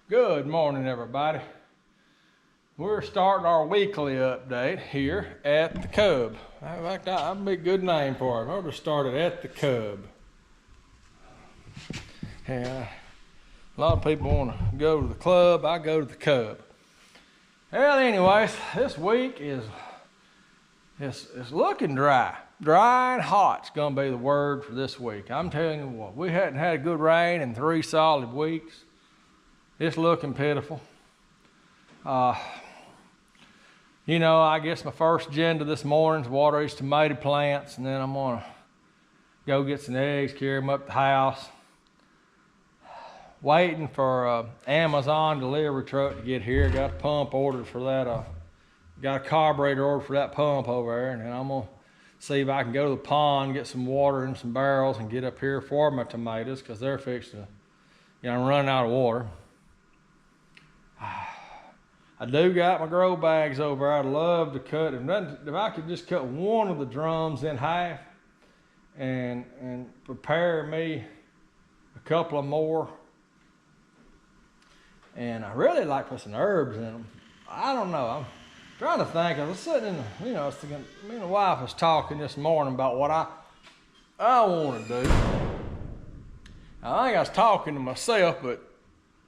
Good morning, everybody. We're starting our weekly update here at the Cub. In fact, that'd be a good name for it. I'll just start it at the Cub. Yeah, a lot of people want to go to the club. I go to the Cub. Well, anyways, this week is it's looking dry. Dry and hot's gonna be the word for this week. I'm telling you what, we hadn't had a good rain in 3 solid weeks. It's looking pitiful. You know, I guess my first agenda this morning is water these tomato plants, and then I'm gonna go get some eggs, carry them up to the house. Waiting for Amazon delivery truck to get here. Got a pump ordered for that. Got a carburetor ordered for that pump over there, and then I'm gonna see if I can go to the pond, get some water in some barrels, and get up here for my tomatoes because they're fixing to, run out of water. I do got my grow bags over. I'd love to cut, if I could just cut one of the drums in half and prepare me a couple of more. And I really like to put some herbs in them. I don't know. I'm trying to think. I was sitting in, I was thinking, me and the wife was talking this morning about what I want to do. I think I was talking to myself, but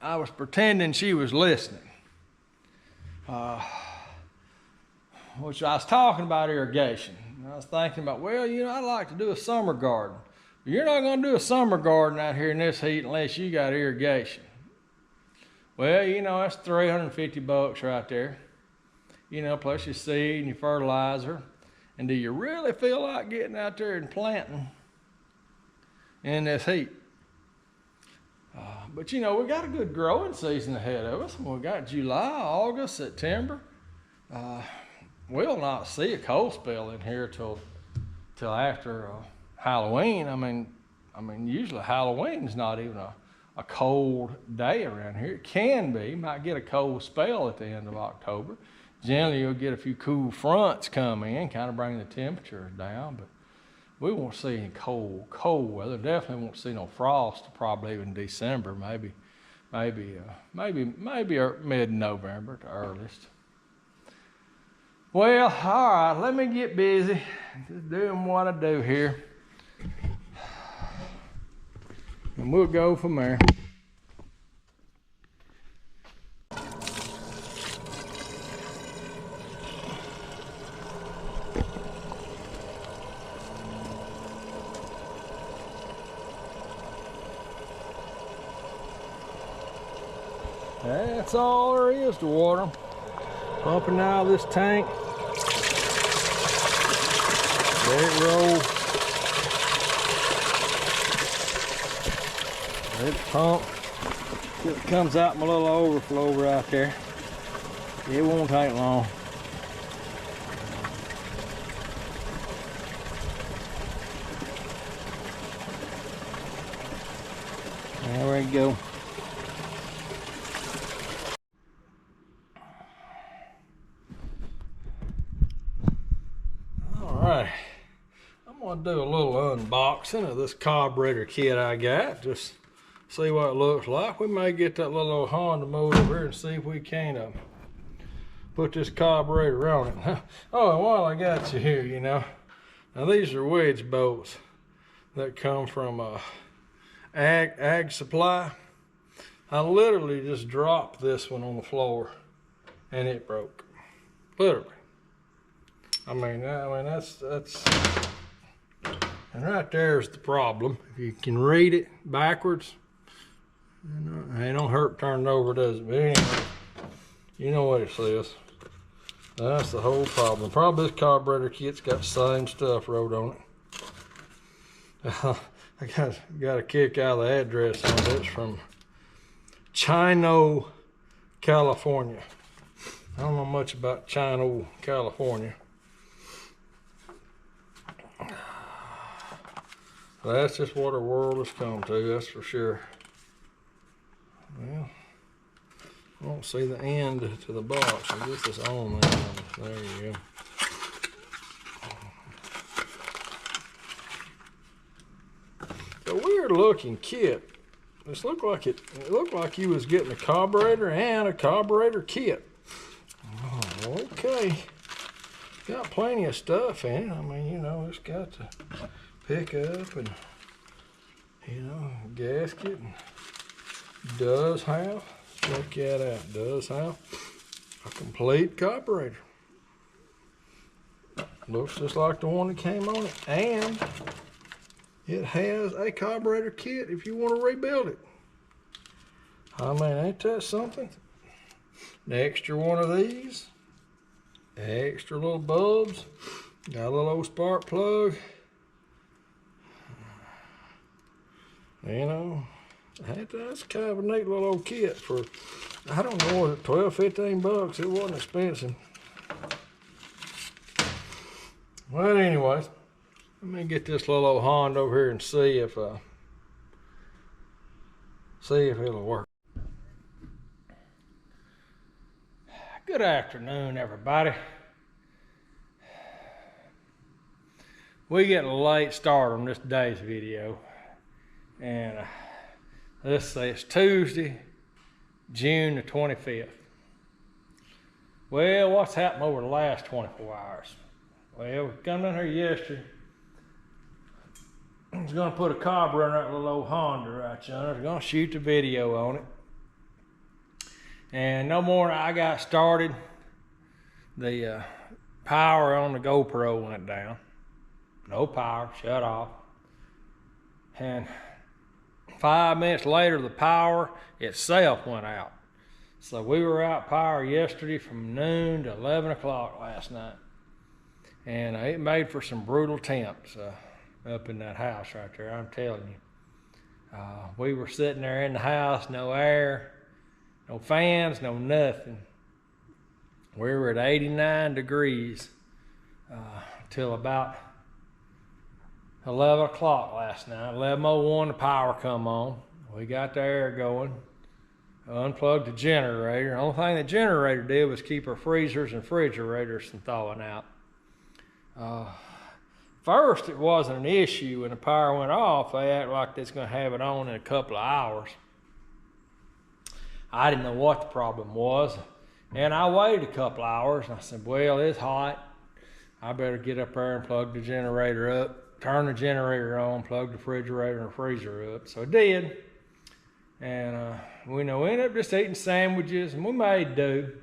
I was pretending she was listening. Which I was talking about irrigation. And I was thinking about, I'd like to do a summer garden. But you're not going to do a summer garden out here in this heat unless you got irrigation. Well, that's $350 right there. Plus your seed and your fertilizer. And do you really feel like getting out there and planting in this heat? But we got a good growing season ahead of us. We got July, August, September. We'll not see a cold spell in here till after Halloween. I mean, usually Halloween's not even a cold day around here. It can be. Might get a cold spell at the end of October. Generally, you'll get a few cool fronts come in, kind of bring the temperatures down. But we won't see any cold weather. Definitely won't see no frost. Probably even December, maybe mid-November at the earliest. Well, all right. Let me get busy, just doing what I do here, and we'll go from there. That's all there is to water. Pumping out of this tank. Let it roll. Let it pump. It comes out my little overflow right there. It won't take long. There we go. I'm going to do a little unboxing of this carburetor kit I got. Just see what it looks like. We may get that little Honda motor over here and see if we can put this carburetor on it. Oh, and while I got you here, now these are wedge bolts that come from Ag Supply. I literally just dropped this one on the floor and it broke. Literally. I mean that's and right there's the problem. If you can read it backwards, it don't hurt turning it over, does it? But anyway, you know what it says. That's the whole problem. Probably this carburetor kit's got the same stuff wrote on it. I got a kick out of the address on it. It's from Chino, California. I don't know much about Chino, California. That's just what our world has come to, that's for sure. Well, I don't see the end to the box. I guess it's on there. There you go. A weird looking kit. This looked like it looked like you was getting a carburetor and a carburetor kit. Oh, okay. Got plenty of stuff in it. I mean, you know, it's got the pickup and, you know, gasket. Does have, check that out, does have a complete carburetor. Looks just like the one that came on it. And it has a carburetor kit if you want to rebuild it. I mean, ain't that something? An extra one of these. Extra little bulbs. Got a little old spark plug. You know, that's kind of a neat little old kit for, I don't know, was it 12, 15 bucks? It wasn't expensive. Well, anyways, let me get this little old Honda over here and see if it'll work. Good afternoon, everybody. We get a late start on this day's video, and let's say it's Tuesday, June the 25th. Well, what's happened over the last 24 hours? Well, we come down here yesterday. I was gonna put a carburetor in that little old Honda right yonder. I was gonna shoot the video on it. And no more than I got started, the power on the GoPro went down. No power, shut off. And 5 minutes later, the power itself went out. So we were out power yesterday from noon to 11 o'clock last night. And it made for some brutal temps up in that house right there, I'm telling you. We were sitting there in the house, no air, no fans, no nothing. We were at 89 degrees till about 11 o'clock last night. 11:01, the power come on. We got the air going. Unplugged the generator. The only thing the generator did was keep our freezers and refrigerators from thawing out. First, it wasn't an issue. When the power went off, they acted like they're going to have it on in a couple of hours. I didn't know what the problem was. And I waited a couple of hours, and I said, well, it's hot. I better get up there and plug the generator up, turn the generator on, plug the refrigerator and freezer up. So I did. And we ended up just eating sandwiches, and we made do.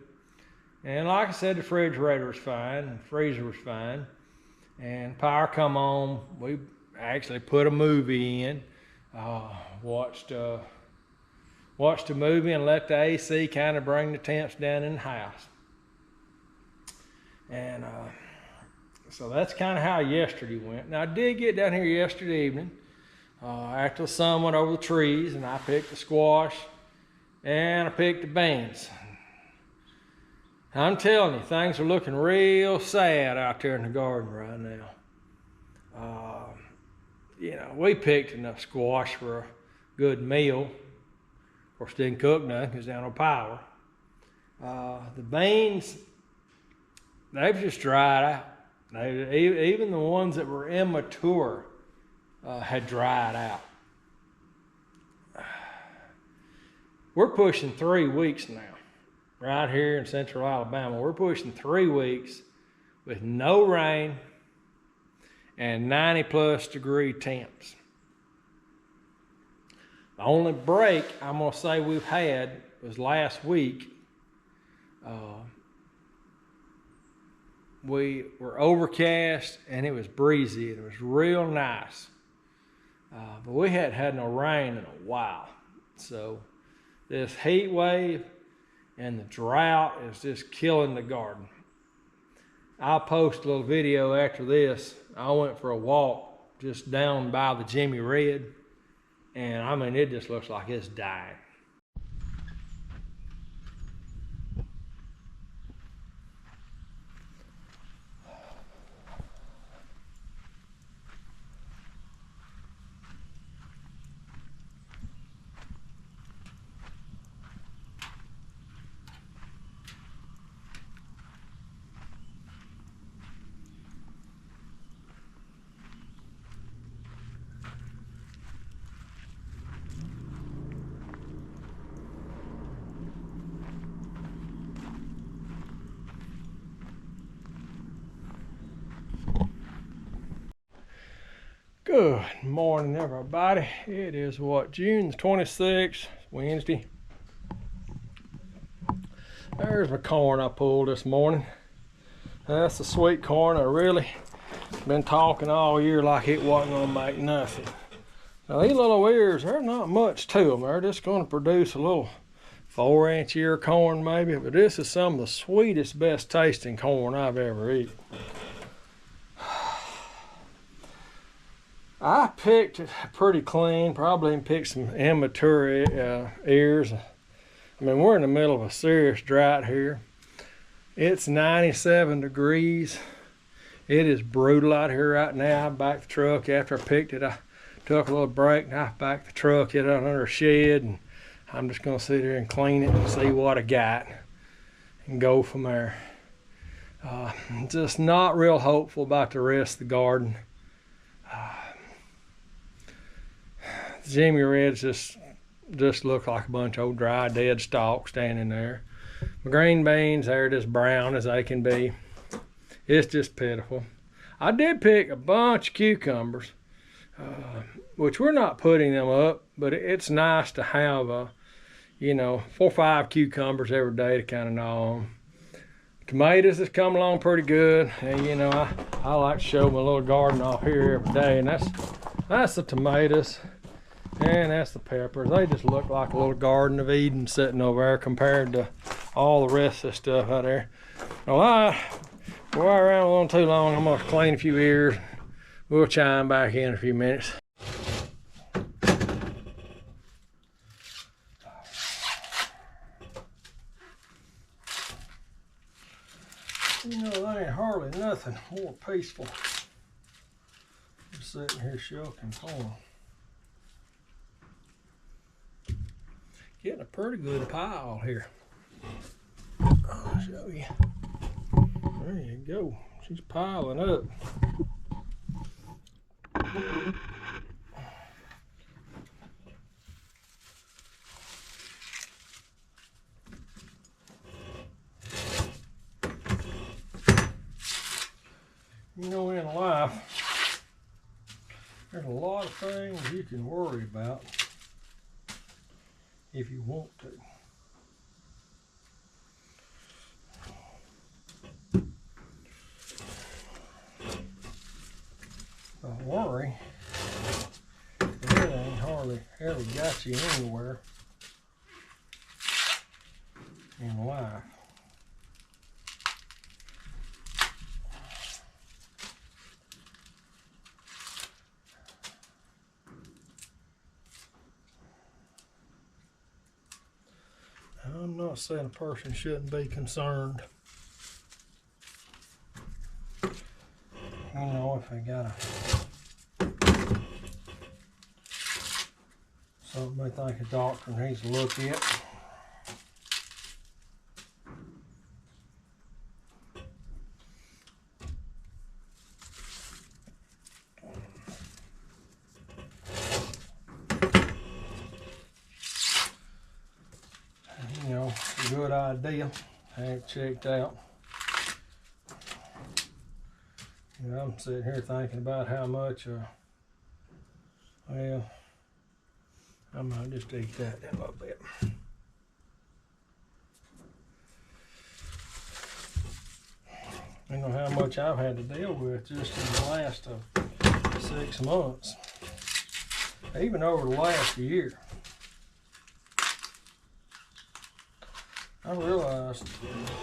And like I said, the refrigerator was fine, and the freezer was fine. And power come on. We actually put a movie in, watched a movie and let the AC kind of bring the temps down in the house. And so that's kind of how yesterday went. Now I did get down here yesterday evening after the sun went over the trees, and I picked the squash and I picked the beans. I'm telling you, things are looking real sad out there in the garden right now. You know, we picked enough squash for a good meal. Of course, didn't cook nothing because there's no power. The beans, they've just dried out. Even the ones that were immature had dried out. We're pushing 3 weeks now. Right here in central Alabama, we're pushing 3 weeks with no rain and 90+ degree temps. The only break I'm gonna say we've had was last week. We were overcast and it was breezy. It was real nice, but we hadn't had no rain in a while. So this heat wave and the drought is just killing the garden. I'll post a little video after this. I went for a walk just down by the Jimmy Red, and I mean, it just looks like it's dying. Good morning, everybody. It is what, June the 26th, Wednesday. There's my corn I pulled this morning. That's the sweet corn. I really been talking all year like it wasn't gonna make nothing. Now these little ears, they're not much to them. They're just gonna produce a little 4-inch ear corn maybe, but this is some of the sweetest, best tasting corn I've ever eaten. I picked it pretty clean, probably picked some immature ears. I mean, we're in the middle of a serious drought here. It's 97 degrees. It is brutal out here right now. I backed the truck after I picked it. I took a little break and I backed the truck, hid it under a shed, and I'm just gonna sit here and clean it and see what I got and go from there. Just not real hopeful about the rest of the garden. Jimmy Reds just look like a bunch of old dry dead stalks standing there. My green beans, they're just brown as they can be. It's just pitiful. I did pick a bunch of cucumbers, which we're not putting them up, but it's nice to have 4 or 5 cucumbers every day to kind of gnaw on. Tomatoes has come along pretty good, and I like to show my little garden off here every day, and that's the tomatoes. And that's the peppers. They just look like a little Garden of Eden sitting over there compared to all the rest of the stuff out there. Well, we're around a little too long. I'm gonna clean a few ears. We'll chime back in a few minutes. There ain't hardly nothing more peaceful than sitting here shucking corn. Getting a pretty good pile here. I'll show you. There you go. She's piling up. In life, there's a lot of things you can worry about if you want to. But worry, it ain't hardly ever got you anywhere in life. I'm not saying a person shouldn't be concerned. If they got something they think a doctor needs to look at. Good idea. Have it checked out. I'm sitting here thinking about how much, I might just eat that a little bit. How much I've had to deal with just in the last 6 months, even over the last year. I realized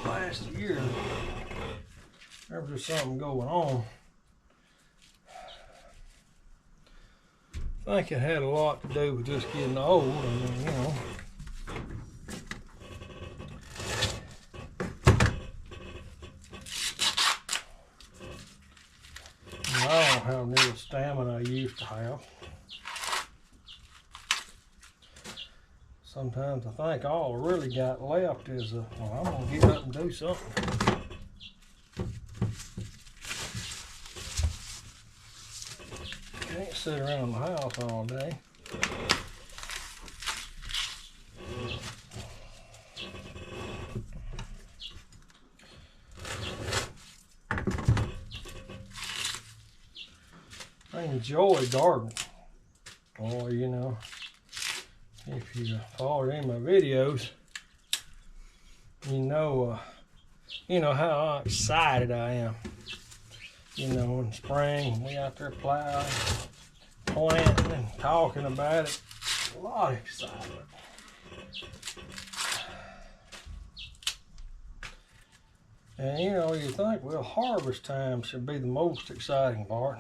last year there was just something going on. I think it had a lot to do with just getting old. I don't have near the stamina I used to have. Sometimes I think all I really got left is, I'm gonna get up and do something. Can't sit around the house all day. enjoy gardening. Or, you know, if you followed any of my videos, you know how excited I am. You know, in spring, we out there plowing, planting, and talking about it. A lot of excitement. And you know, you think, well, harvest time should be the most exciting part.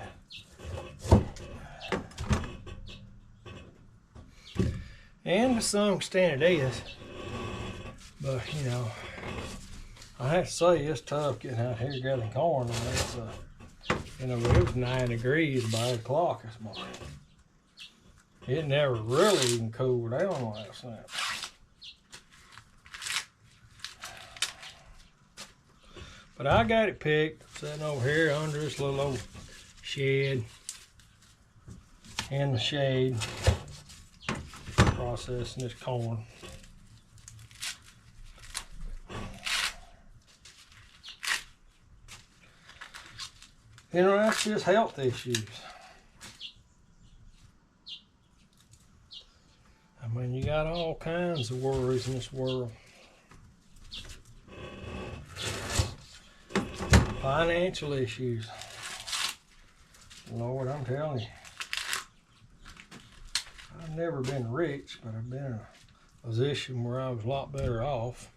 And to some extent it is. But, you know, I have to say it's tough getting out here gathering corn. And it's, you know, it was 9 degrees by 8 o'clock this morning. It never really even cooled down last night. But I got it picked, sitting over here under this little old shed in the shade, processing this corn. You know, that's just health issues. I mean, you got all kinds of worries in this world. Financial issues. Lord, I'm telling you. I've never been rich, but I've been in a position where I was a lot better off.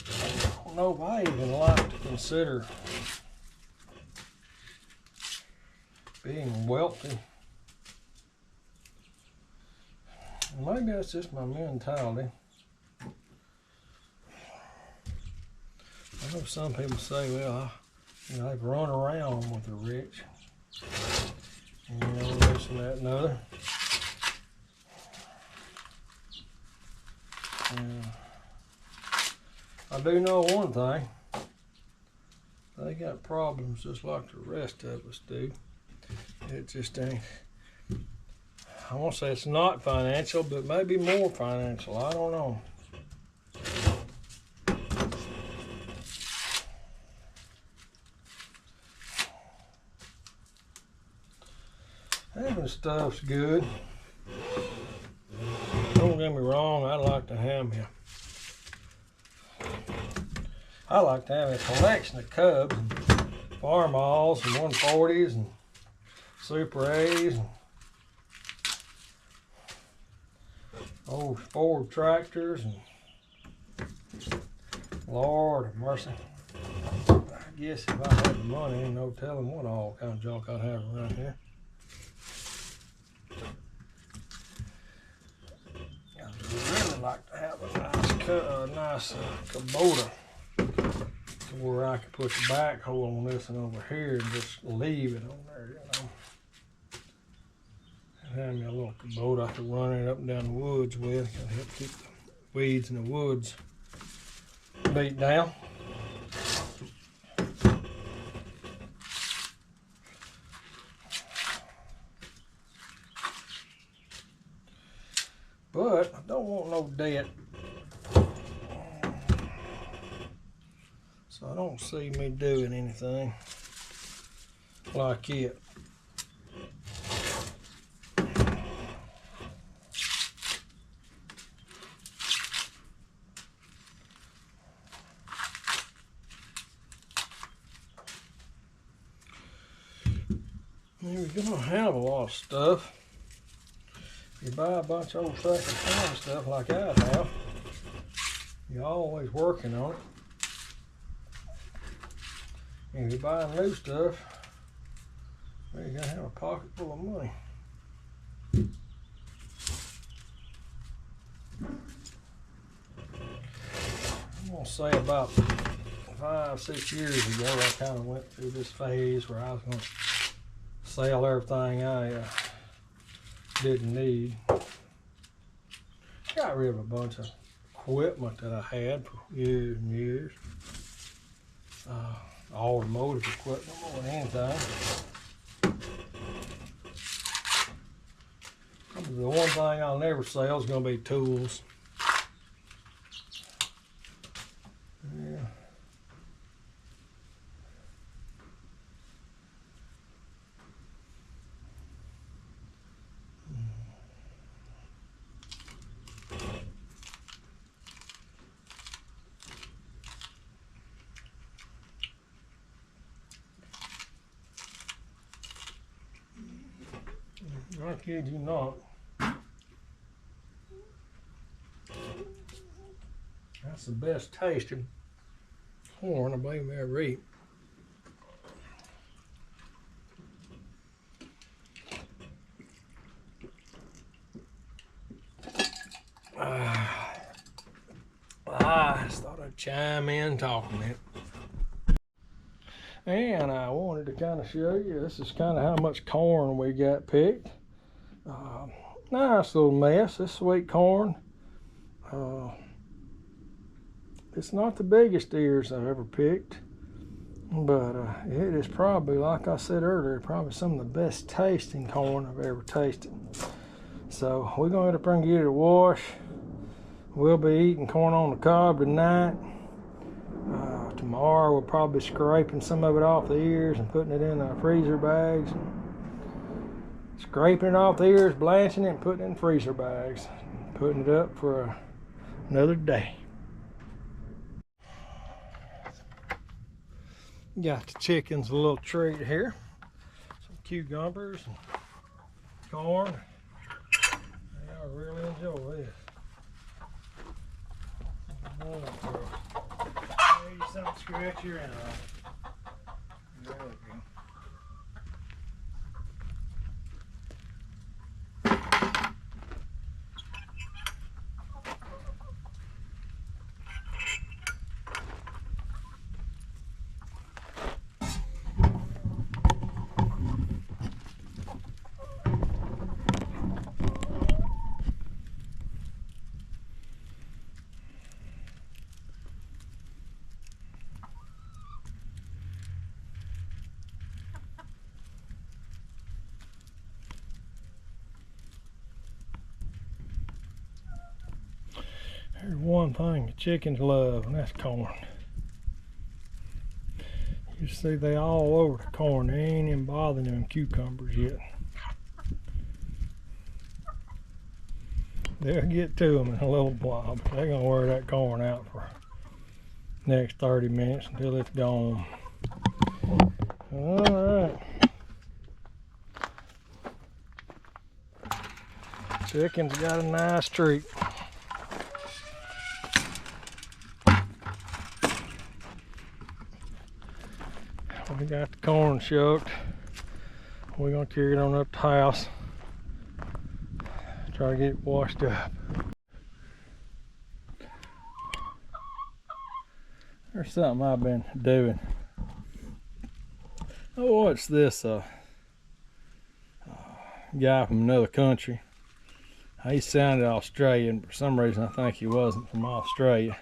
I don't know if I even like to consider being wealthy. Maybe that's just my mentality. I know some people say, well, you know, they've run around with the rich. And, you know, this and that and other. I do know one thing. They got problems just like the rest of us do. It just ain't. I won't say it's not financial, but maybe more financial. I don't know. Having stuff's good. Don't get me wrong, I like to have a collection of Cubs and Farmalls and 140s and Super A's and old Ford tractors and Lord have mercy. I guess if I had the money, ain't no telling what all kind of junk I'd have around here. I'd really like to have a nice Kubota to where I could put the backhoe on this and over here and just leave it on there, you know. And have me a little Kubota I could run it up and down the woods with. Can help keep the weeds in the woods beat down. But I don't want no debt. So I don't see me doing anything like it. You're gonna have a lot of stuff. You buy a bunch of old second-hand stuff like I have, you're always working on it. If you buy new stuff, well, you're gonna have a pocket full of money. I'm gonna say about 5-6 years ago, I kind of went through this phase where I was gonna sell everything I didn't need. Got rid of a bunch of equipment that I had for years and years. Automotive equipment more than anything. The one thing I'll never sell is going to be tools. Yeah. kid you not. That's the best tasting corn I believe I ever eat. I just thought I'd chime in talking it. And I wanted to kind of show you, this is kind of how much corn we got picked. Nice little mess, this sweet corn. It's not the biggest ears I've ever picked, but it is probably, like I said earlier, probably some of the best tasting corn I've ever tasted. So we're going to bring you to wash. We'll be eating corn on the cob tonight. Tomorrow we'll probably be scraping some of it off the ears and putting it in the freezer bags. Scraping it off the ears, blanching it, and putting it in freezer bags. Putting it up for another day. Got the chickens a little treat here. Some cucumbers and corn. They'll really enjoy this. Maybe something scratch your end off. There we go. There's one thing the chickens love, and that's corn. You see they all over the corn. They ain't even bothering them cucumbers yet. They'll get to them in a little while, but they're gonna wear that corn out for the next 30 minutes until it's gone. All right. Chickens got a nice treat. We got the corn shucked. We're gonna carry it on up the house. Try to get it washed up. There's something I've been doing. I watched this guy from another country. He sounded Australian, but for some reason I think he wasn't from Australia.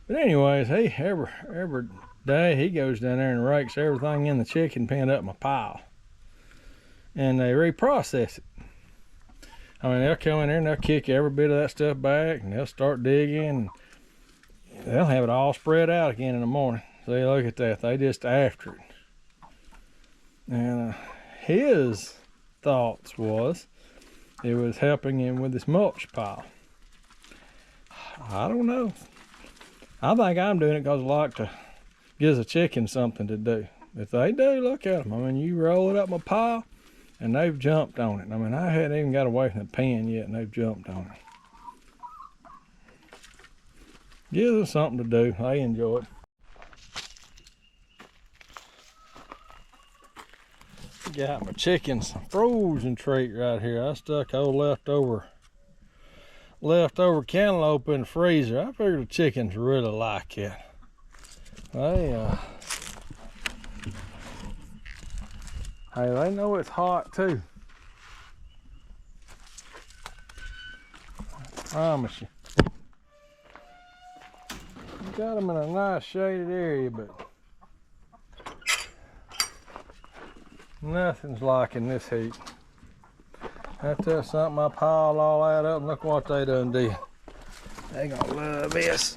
But anyways, he every day he goes down there and rakes everything in the chicken pen up in a pile, and they reprocess it. I mean, they'll come in there and they'll kick every bit of that stuff back, and they'll start digging. They'll have it all spread out again in the morning. So look at that, they just after it. And his thoughts was it was helping him with his mulch pile. I don't know. I think I'm doing it because I like to give the chicken something to do. If they do, look at them. I mean, you roll it up my pile, and they've jumped on it. I mean, I hadn't even got away from the pen yet, and they've jumped on it. Give them something to do. They enjoy it. Got my chickens frozen treat right here. I stuck old leftover cantaloupe in the freezer. I figured the chickens really like it. Hey, they know it's hot too. I promise you. Got them in a nice shaded area, but nothing's liking this heat. That's something I piled all that up, and look what they done did. They gonna love this.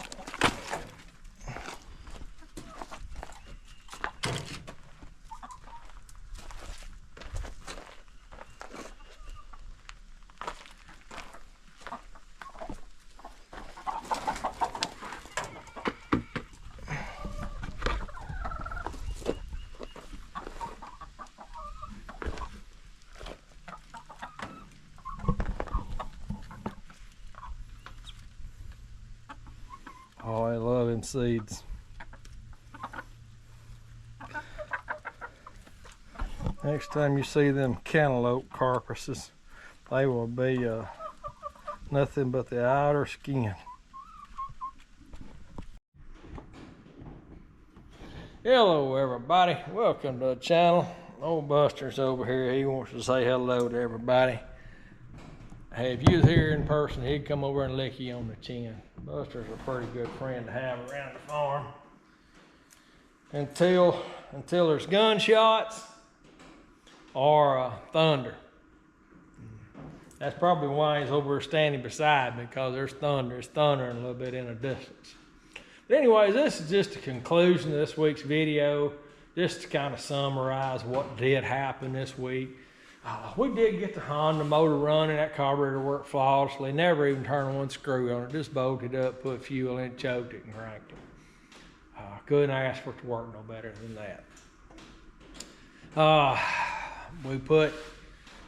growing seeds. Next time you see them cantaloupe carcasses, they will be nothing but the outer skin. Hello everybody, welcome to the channel. Old Buster's over here, he wants to say hello to everybody. Hey, if you was here in person, he'd come over and lick you on the chin. Buster's a pretty good friend to have around the farm. Until there's gunshots or thunder. That's probably why he's over standing beside me, because there's thunder. It's thundering a little bit in the distance. But anyways, this is just a conclusion of this week's video, just to kind of summarize what did happen this week. We did get the Honda motor running. That carburetor worked flawlessly. Never even turned one screw on it. Just bolted up, put fuel in, choked it, and cranked it. Couldn't ask for it to work no better than that. We put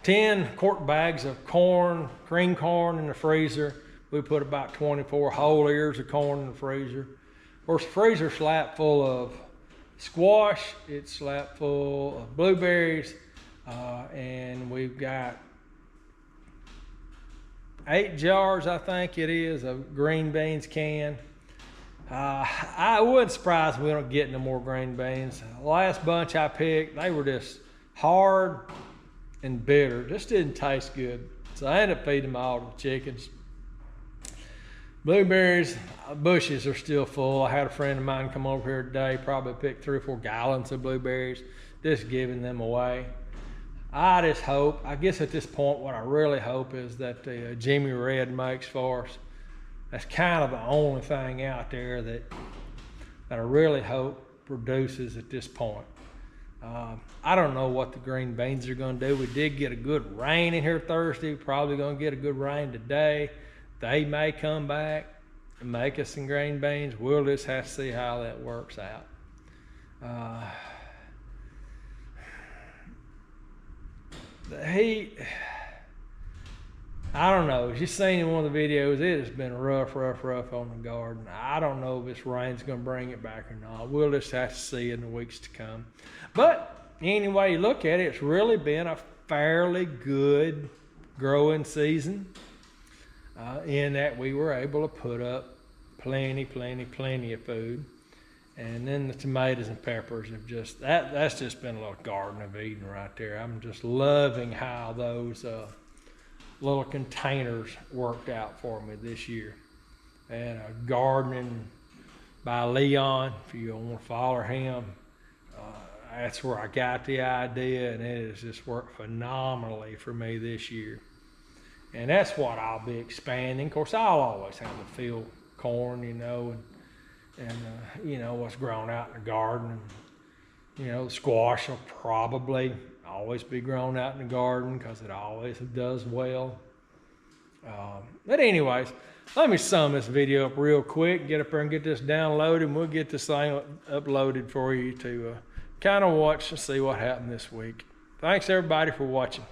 10 quart bags of corn, cream corn in the freezer. We put about 24 whole ears of corn in the freezer. Of course, the freezer's slapped full of squash. It's slapped full of blueberries. And we've got 8 jars, I think it is, of green beans canned. I wasn't surprised we don't get no more green beans. The last bunch I picked, they were just hard and bitter. Just didn't taste good. So I ended up feeding them all to the chickens. Blueberries, bushes are still full. I had a friend of mine come over here today, probably picked 3 or 4 gallons of blueberries, just giving them away. I just hope, I guess at this point, what I really hope is that the Jimmy Red makes for us. That's kind of the only thing out there that I really hope produces at this point. I don't know what the green beans are going to do. We did get a good rain in here Thursday. Probably going to get a good rain today. They may come back and make us some green beans. We'll just have to see how that works out. The heat, I don't know. As you seen in one of the videos, it has been rough on the garden. I don't know if this rain's going to bring it back or not. We'll just have to see in the weeks to come. But any way you look at it, it's really been a fairly good growing season in that we were able to put up plenty of food. And then the tomatoes and peppers have just, that's just been a little garden of Eden right there. I'm just loving how those little containers worked out for me this year. And gardening by Leon, if you want to follow him, that's where I got the idea, and it has just worked phenomenally for me this year. And that's what I'll be expanding. Of course, I'll always have the field corn, you know, and you know, what's grown out in the garden. And, you know, the squash will probably always be grown out in the garden because it always does well. But anyways, let me sum this video up real quick, get up there and get this downloaded, and we'll get this thing uploaded for you to kind of watch and see what happened this week. Thanks everybody for watching.